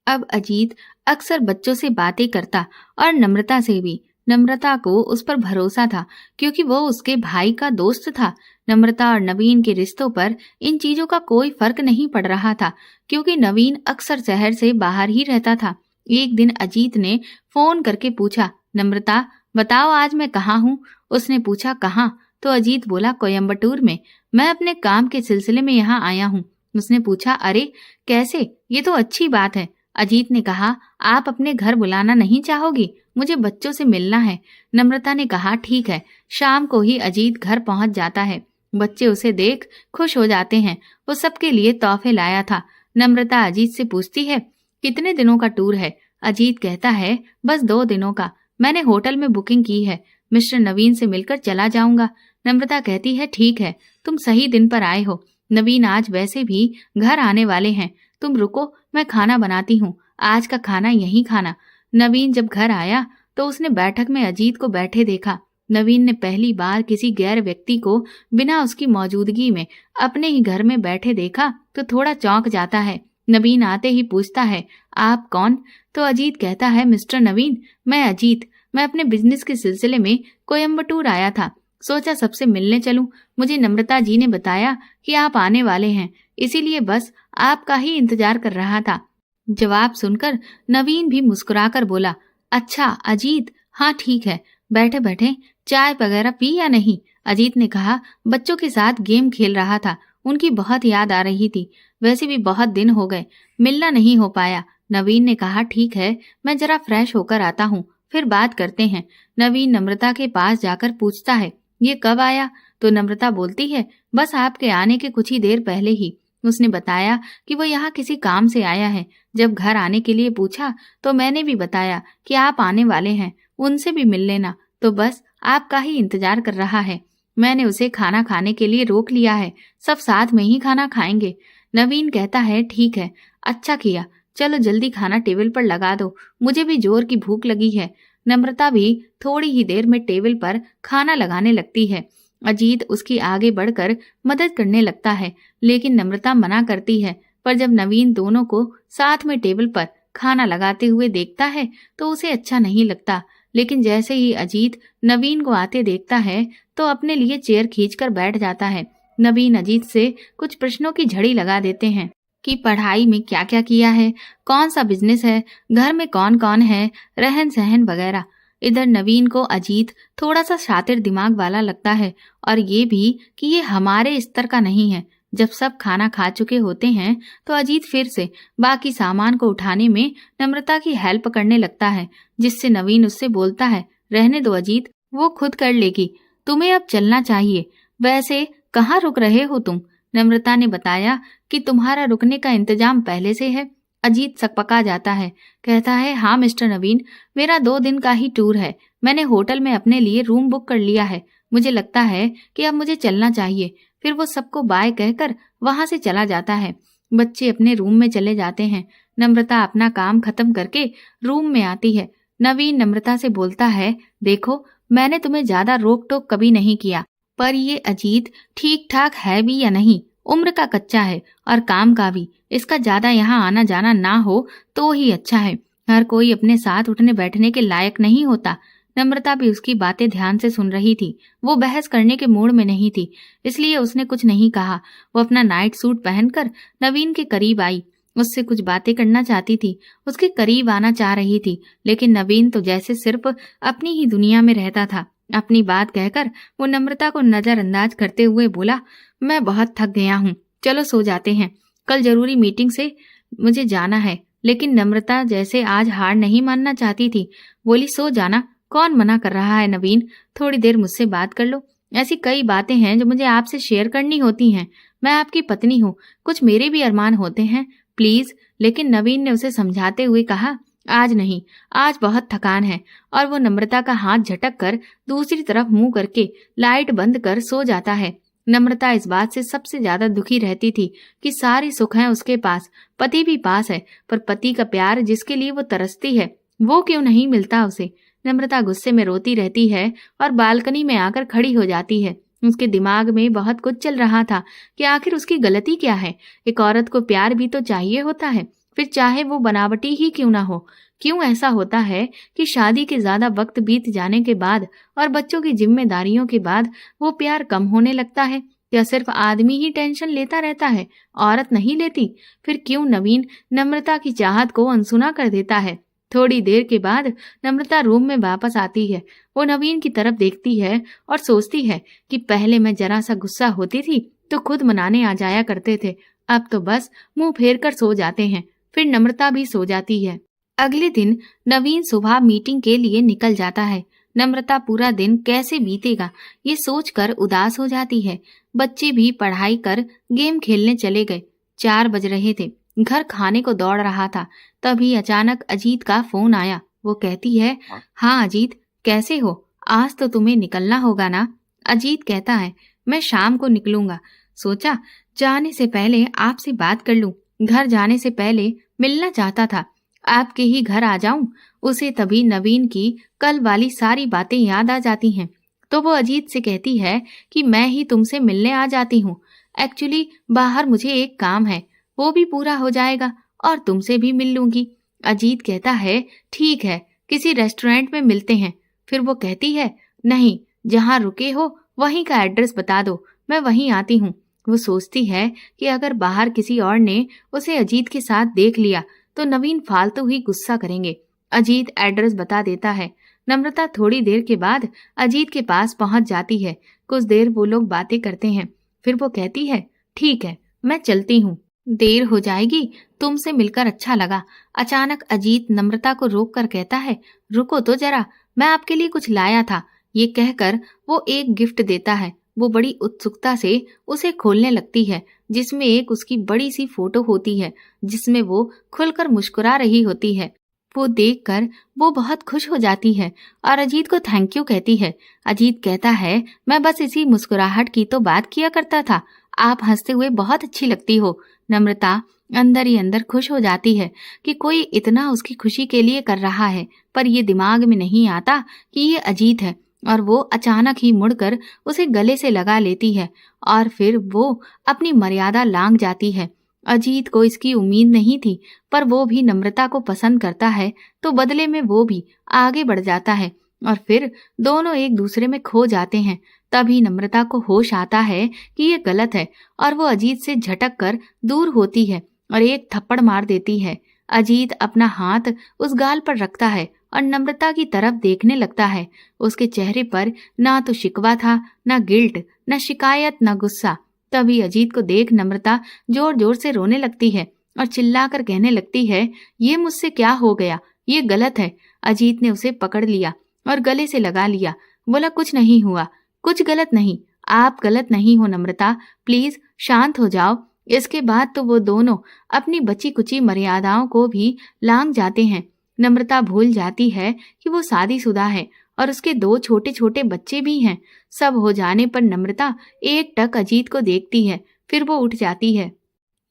अब अजीत अक्सर बच्चों से बातें करता और नम्रता से भी। नम्रता को उस पर भरोसा था क्योंकि वो उसके भाई का दोस्त था। नम्रता और नवीन के रिश्तों पर इन चीजों का कोई फर्क नहीं पड़ रहा था क्योंकि नवीन अक्सर शहर से बाहर ही रहता था। एक दिन अजीत ने फोन करके पूछा, नम्रता बताओ आज मैं कहाँ हूँ? उसने पूछा, कहाँ? तो अजीत बोला, कोयम्बटूर में। मैं अपने काम के सिलसिले में यहाँ आया हूँ। उसने पूछा, अरे कैसे? ये तो अच्छी बात है। अजीत ने कहा, आप अपने घर बुलाना नहीं चाहोगी? मुझे बच्चों से मिलना है। नम्रता ने कहा, ठीक है। शाम को ही अजीत घर पहुंच जाता है। बच्चे उसे देख खुश हो जाते हैं। वो सबके लिए तोहफे लाया था। नम्रता अजीत से पूछती है, कितने दिनों का टूर है? अजीत कहता है, बस 2 दिनों का। मैंने होटल में बुकिंग की है। मिस्टर नवीन से मिलकर चला जाऊंगा। नम्रता कहती है, ठीक है, तुम सही दिन पर आए हो। नवीन आज वैसे भी घर आने वाले हैं। तुम रुको, मैं खाना बनाती हूँ। आज का खाना यहीं खाना। नवीन जब घर आया तो उसने बैठक में अजीत को बैठे देखा। नवीन ने पहली बार किसी गैर व्यक्ति को बिना उसकी मौजूदगी में अपने ही घर में बैठे देखा तो थोड़ा चौंक जाता है। नवीन आते ही पूछता है, आप कौन? तो अजीत कहता है, मिस्टर नवीन, मैं अजीत। मैं अपने बिजनेस के सिलसिले में कोयम्बटूर आया था। सोचा सबसे मिलने चलूं। मुझे नम्रता जी ने बताया कि आप आने वाले हैं, इसीलिए बस आपका ही इंतजार कर रहा था। जवाब सुनकर नवीन भी मुस्कुराकर बोला, अच्छा अजीत, हाँ ठीक है, बैठे बैठे चाय वगैरह पी या नहीं? अजीत ने कहा, बच्चों के साथ गेम खेल रहा था, उनकी बहुत याद आ रही थी। वैसे भी बहुत दिन हो गए, मिलना नहीं हो पाया। नवीन ने कहा, ठीक है, मैं जरा फ्रेश होकर आता हूँ, फिर बात करते हैं। नवीन नम्रता के पास जाकर पूछता है, ये कब आया? तो नम्रता बोलती है, बस आपके आने के कुछ ही देर पहले ही। उसने बताया कि वो यहाँ किसी काम से आया है। जब घर आने के लिए पूछा तो मैंने भी बताया कि आप आने वाले हैं, उनसे भी मिल लेना। तो बस आपका ही इंतजार कर रहा है। मैंने उसे खाना खाने के लिए रोक लिया है, सब साथ में ही खाना खाएंगे। नवीन कहता है, ठीक है, अच्छा किया, चलो जल्दी खाना टेबल पर लगा दो, मुझे भी जोर की भूख लगी है। नम्रता भी थोड़ी ही देर में टेबल पर खाना लगाने लगती है। अजीत उसकी आगे बढ़कर मदद करने लगता है, लेकिन नम्रता मना करती है। पर जब नवीन दोनों को साथ में टेबल पर खाना लगाते हुए देखता है तो उसे अच्छा नहीं लगता। लेकिन जैसे ही अजीत नवीन को आते देखता है तो अपने लिए चेयर खींचकर बैठ जाता है। नवीन अजीत से कुछ प्रश्नों की झड़ी लगा देते हैं कि पढ़ाई में क्या क्या किया है, कौन सा बिजनेस है, घर में कौन कौन है, रहन सहन वगैरह। इधर नवीन को अजीत थोड़ा सा शातिर दिमाग वाला लगता है और ये भी कि ये हमारे स्तर का नहीं है। जब सब खाना खा चुके होते हैं तो अजीत फिर से बाकी सामान को उठाने में नम्रता की हेल्प करने लगता है, जिससे नवीन उससे बोलता है, रहने दो अजीत, वो खुद कर लेगी, तुम्हें अब चलना चाहिए। वैसे कहाँ रुक रहे हो तुम? नम्रता ने बताया कि तुम्हारा रुकने का इंतजाम पहले से है। अजीत सकपका जाता है, कहता है, हाँ मिस्टर नवीन, मेरा 2 दिन का ही टूर है। मैंने होटल में अपने लिए रूम बुक कर लिया है। मुझे लगता है कि अब मुझे चलना चाहिए। फिर वो सबको बाय कहकर वहां से चला जाता है। बच्चे अपने रूम में चले जाते हैं। नम्रता अपना काम खत्म करके रूम में आती है। नवीन नम्रता से बोलता है, देखो मैंने तुम्हें ज्यादा रोक टोक कभी नहीं किया, पर ये अजीत ठीक ठाक है भी या नहीं? उम्र का कच्चा है और काम का भी। इसका ज्यादा यहाँ आना जाना ना हो तो ही अच्छा है। हर कोई अपने साथ उठने बैठने के लायक नहीं होता। नम्रता भी उसकी बातें ध्यान से सुन रही थी। वो बहस करने के मूड में नहीं थी, इसलिए उसने कुछ नहीं कहा। वो अपना नाइट सूट पहनकर नवीन के करीब आई। उससे कुछ बातें करना चाहती थी, उसके करीब आना चाह रही थी, लेकिन नवीन तो जैसे सिर्फ अपनी ही दुनिया में रहता था। अपनी बात कहकर वो नम्रता को नजरअंदाज करते हुए बोला, मैं बहुत थक गया हूँ, चलो सो जाते हैं, कल जरूरी मीटिंग से मुझे जाना है। लेकिन नम्रता जैसे आज हार नहीं मानना चाहती थी, बोली, सो जाना, कौन मना कर रहा है नवीन, थोड़ी देर मुझसे बात कर लो। ऐसी कई बातें हैं जो मुझे आपसे शेयर करनी होती हैं। मैं आपकी पत्नी हूँ, कुछ मेरे भी अरमान होते हैं, प्लीज। लेकिन नवीन ने उसे समझाते हुए कहा, आज नहीं, आज बहुत थकान है। और वो नम्रता का हाथ झटक कर दूसरी तरफ मुंह करके लाइट बंद कर सो जाता है। नम्रता इस बात से सबसे ज्यादा दुखी रहती थी कि सारी सुख है उसके पास, पति भी पास है, पर पति का प्यार जिसके लिए वो तरसती है वो क्यों नहीं मिलता उसे। नम्रता गुस्से में रोती रहती है और बालकनी में आकर खड़ी हो जाती है। उसके दिमाग में बहुत कुछ चल रहा था कि आखिर उसकी गलती क्या है। एक औरत को प्यार भी तो चाहिए होता है, फिर चाहे वो बनावटी ही क्यों ना हो। क्यों ऐसा होता है कि शादी के ज्यादा वक्त बीत जाने के बाद और बच्चों की जिम्मेदारियों के बाद वो प्यार कम होने लगता है? या सिर्फ आदमी ही टेंशन लेता रहता है, औरत नहीं लेती? फिर क्यों नवीन नम्रता की चाहत को अनसुना कर देता है? थोड़ी देर के बाद नम्रता रूम में वापस आती है। वो नवीन की तरफ देखती है और सोचती है कि पहले मैं जरा सा गुस्सा होती थी तो खुद मनाने आ जाया करते थे, अब तो बस मुंह फेर कर सो जाते हैं। फिर नम्रता भी सो जाती है। अगले दिन नवीन सुबह मीटिंग के लिए निकल जाता है। नम्रता पूरा दिन कैसे बीतेगा ये सोचकर उदास हो जाती है। बच्चे भी पढ़ाई कर गेम खेलने चले गए। 4 बज रहे थे। घर खाने को दौड़ रहा था, तभी अचानक अजीत का फोन आया। वो कहती है, हाँ अजीत, कैसे हो? आज तो तुम्हें निकलना होगा ना? अजीत कहता है, मैं शाम को निकलूंगा। सोचा जाने से पहले आपसे बात कर लूं। घर जाने से पहले मिलना चाहता था, आपके ही घर आ जाऊं। उसे तभी नवीन की कल वाली सारी बातें याद आ जाती हैं। तो वो अजीत से कहती है कि मैं ही तुमसे मिलने आ जाती हूँ। एक्चुअली बाहर मुझे एक काम है, वो भी पूरा हो जाएगा और तुमसे भी मिल लूंगी। अजीत कहता है, ठीक है, किसी रेस्टोरेंट में मिलते हैं। फिर वो कहती है, नहीं, जहाँ रुके हो वहीं का एड्रेस बता दो, मैं वहीं आती हूँ। वो सोचती है कि अगर बाहर किसी और ने उसे अजीत के साथ देख लिया तो नवीन फालतू ही गुस्सा करेंगे। अजीत एड्रेस बता देता है। नम्रता थोड़ी देर के बाद अजीत के पास पहुंच जाती है। कुछ देर वो लोग बातें करते हैं। फिर वो कहती है, ठीक है, मैं चलती हूँ, देर हो जाएगी। तुमसे मिलकर अच्छा लगा। अचानक अजीत नम्रता को रोक कर कहता है, रुको तो जरा, मैं आपके लिए कुछ लाया था। ये कहकर वो एक गिफ्ट देता है। वो बड़ी उत्सुकता से उसे खोलने लगती है, जिसमें एक उसकी बड़ी सी फोटो होती है, जिसमें वो खुलकर मुस्कुरा रही होती है। वो देखकर वो बहुत खुश हो जाती है और अजीत को थैंक यू कहती है। अजीत कहता है, मैं बस इसी मुस्कुराहट की तो बात किया करता था, आप हंसते हुए बहुत अच्छी लगती हो। नम्रता अंदर ही अंदर खुश हो जाती है कि कोई इतना उसकी खुशी के लिए कर रहा है, पर ये दिमाग में नहीं आता कि ये अजीत है। और वो अचानक ही मुड़कर उसे गले से लगा लेती है और फिर वो अपनी मर्यादा लांघ जाती है। अजीत को इसकी उम्मीद नहीं थी, पर वो भी नम्रता को पसंद करता है तो बदले में वो भी आगे बढ़ जाता है और फिर दोनों एक दूसरे में खो जाते हैं। तभी नम्रता को होश आता है कि ये गलत है और वो अजीत से झटक कर दूर होती है और एक थप्पड़ मार देती है। अजीत अपना हाथ उस गाल पर रखता है और नम्रता की तरफ देखने लगता है। उसके चेहरे पर ना तो शिकवा था, ना गिल्ट, ना शिकायत, ना गुस्सा। तभी अजीत को देख नम्रता जोर जोर से रोने लगती है और चिल्लाकर कहने लगती है, ये मुझसे क्या हो गया, ये गलत है। अजीत ने उसे पकड़ लिया और गले से लगा लिया। बोला, कुछ नहीं हुआ, कुछ गलत नहीं, आप गलत नहीं हो नम्रता, प्लीज शांत हो जाओ। इसके बाद तो वो दोनों अपनी बची कुची मर्यादाओं को भी लांघ जाते हैं। नम्रता भूल जाती है कि वो शादीशुदा है और उसके 2 छोटे छोटे बच्चे भी हैं। सब हो जाने पर नम्रता एक टक अजीत को देखती है, फिर वो उठ जाती है।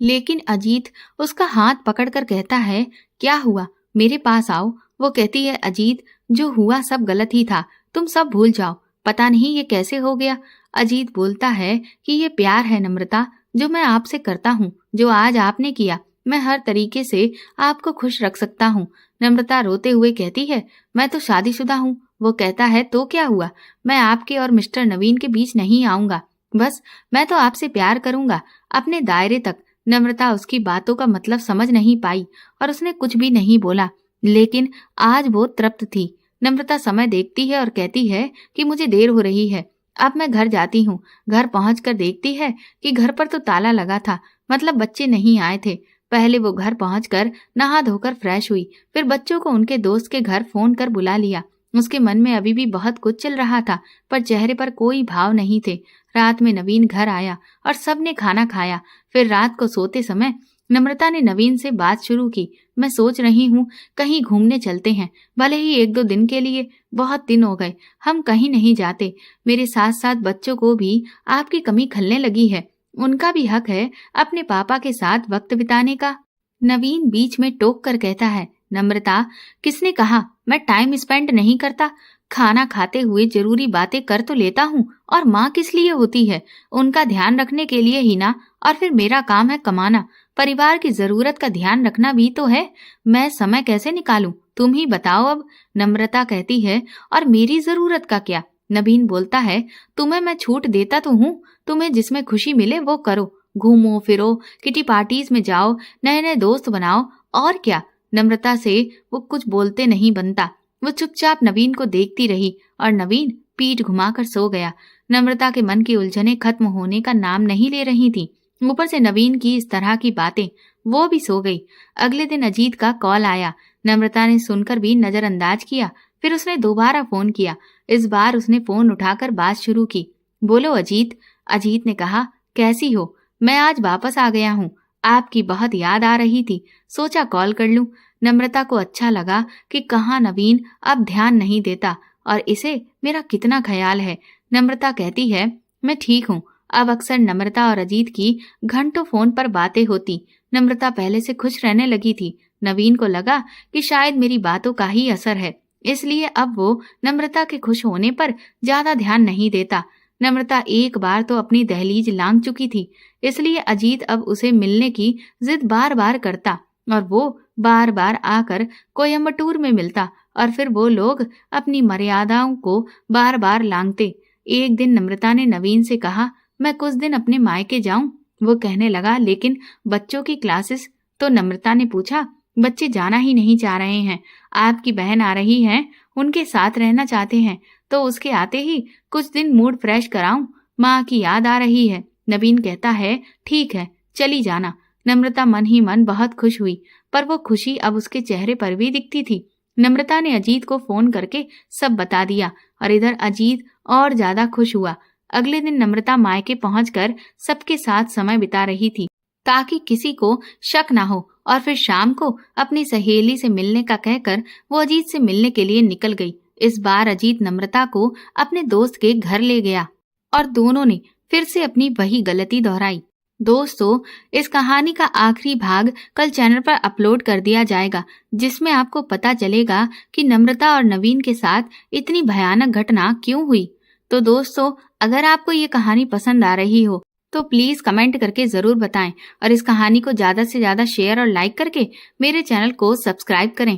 लेकिन अजीत उसका हाथ पकड़कर कहता है, क्या हुआ, मेरे पास आओ। वो कहती है, अजीत, जो हुआ सब गलत ही था, तुम सब भूल जाओ, पता नहीं ये कैसे हो गया। अजीत बोलता है कि ये प्यार है नम्रता, जो मैं आपसे करता हूँ, जो आज आपने किया, मैं हर तरीके से आपको खुश रख सकता हूँ। नम्रता रोते हुए कहती है, मैं तो शादीशुदा हूँ, वो कहता है तो क्या हुआ, मैं आपके और मिस्टर नवीन के बीच नहीं आऊंगा, बस मैं तो आपसे प्यार करूंगा अपने दायरे तक। नम्रता उसकी बातों का मतलब समझ नहीं पाई और उसने कुछ भी नहीं बोला, लेकिन आज वो तृप्त थी। नम्रता समय देखती है और कहती है कि मुझे देर हो रही है, अब मैं घर जाती हूँ। घर पहुंचकर देखती है कि घर पर तो ताला लगा था, मतलब बच्चे नहीं आए थे। पहले वो घर पहुंचकर नहा धोकर फ्रेश हुई, फिर बच्चों को उनके दोस्त के घर फोन कर बुला लिया। उसके मन में अभी भी बहुत कुछ चल रहा था, पर चेहरे पर कोई भाव नहीं थे। रात में नवीन घर आया और सबने खाना खाया। फिर रात को सोते समय नम्रता ने नवीन से बात शुरू की। मैं सोच रही हूँ कहीं घूमने चलते हैं, भले ही 1-2 दिन के लिए, बहुत दिन हो गए हम कहीं नहीं जाते। मेरे साथ साथ बच्चों को भी आपकी कमी खलने लगी है, उनका भी हक है अपने पापा के साथ वक्त बिताने का। नवीन बीच में टोक कर कहता है, नम्रता, किसने कहा मैं टाइम स्पेंड नहीं करता? खाना खाते हुए जरूरी बातें कर तो लेता हूँ, और माँ किस लिए होती है? उनका ध्यान रखने के लिए ही ना, और फिर मेरा काम है कमाना। परिवार की जरूरत का ध्यान रखना भी तो है। मैं समय कैसे निकालूं, तुम ही बताओ अब। नम्रता कहती है, और मेरी जरूरत का क्या? नवीन बोलता है, तुम्हें मैं छूट देता तो हूँ, तुम्हें जिसमें खुशी मिले वो करो, घूमो फिरो, किटी पार्टीज में जाओ, नए नए दोस्त बनाओ, और क्या। नम्रता से वो कुछ बोलते नहीं बनता। वो चुपचाप नवीन को देखती रही और नवीन पीठ घुमाकर सो गया। नम्रता के मन की उलझनें खत्म होने का नाम नहीं ले रही थी। ऊपर से नवीन की इस तरह की बातें, वो भी सो गई। अगले दिन अजीत का कॉल आया। नम्रता ने सुनकर भी नजरअंदाज किया। फिर उसने दोबारा फोन किया। इस बार उसने फोन उठाकर बात शुरू की। बोलो अजीत। अजीत ने कहा, कैसी हो? मैं आज वापस आ गया हूँ, आपकी बहुत याद आ रही थी, सोचा कॉल कर लूं। नम्रता को अच्छा लगा कि कहाँ नवीन अब ध्यान नहीं देता और इसे मेरा कितना ख्याल है। नम्रता कहती है, मैं ठीक हूँ। अब अक्सर नम्रता और अजीत की घंटों फोन पर बातें होती। नम्रता पहले से खुश रहने लगी थी। नवीन को लगा कि शायद मेरी बातों का ही असर है, इसलिए अब वो नम्रता के खुश होने पर ज्यादा ध्यान नहीं देता। नम्रता एक बार तो अपनी दहलीज लांघ चुकी थी, इसलिए अजीत अब उसे मिलने की जिद बार बार करता और वो बार बार आकर कोयम्बटूर में मिलता और फिर वो लोग अपनी मर्यादाओं को बार बार लांघते। एक दिन नम्रता ने नवीन से कहा, मैं कुछ दिन अपने मायके जाऊं? वो कहने लगा, लेकिन बच्चों की क्लासेस। तो नम्रता ने पूछा, बच्चे जाना ही नहीं चाह रहे हैं, आपकी बहन आ रही है, उनके साथ रहना चाहते हैं, तो उसके आते ही कुछ दिन मूड फ्रेश कराऊं, माँ की याद आ रही है। नवीन कहता है, ठीक है चली जाना। नम्रता मन ही मन बहुत खुश हुई, पर वो खुशी अब उसके चेहरे पर भी दिखती थी। नम्रता ने अजीत को फोन करके सब बता दिया और इधर अजीत और ज्यादा खुश हुआ। अगले दिन नम्रता मायके पहुंचकर सबके साथ समय बिता रही थी ताकि किसी को शक ना हो, और फिर शाम को अपनी सहेली से मिलने का कहकर वो अजीत से मिलने के लिए निकल गई। इस बार अजीत नम्रता को अपने दोस्त के घर ले गया और दोनों ने फिर से अपनी वही गलती दोहराई। दोस्तों, इस कहानी का आखिरी भाग कल चैनल पर अपलोड कर दिया जाएगा, जिसमें आपको पता चलेगा कि नम्रता और नवीन के साथ इतनी भयानक घटना क्यों हुई। तो दोस्तों, अगर आपको ये कहानी पसंद आ रही हो तो प्लीज कमेंट करके जरूर बताएं और इस कहानी को ज्यादा से ज्यादा शेयर और लाइक करके मेरे चैनल को सब्सक्राइब करें।